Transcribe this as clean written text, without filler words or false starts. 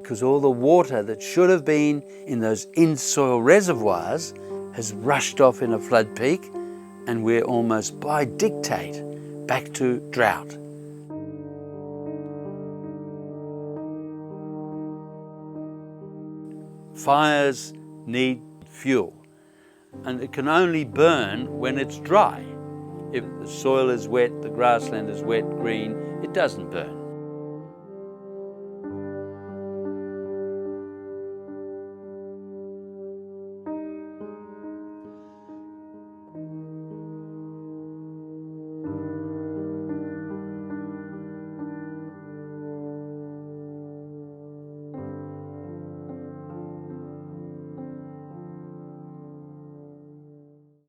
because all the water that should have been in those in-soil reservoirs has rushed off in a flood peak, and we're almost by dictate back to drought. Fires need fuel, and it can only burn when it's dry. If the soil is wet, the grassland is wet, green, it doesn't burn.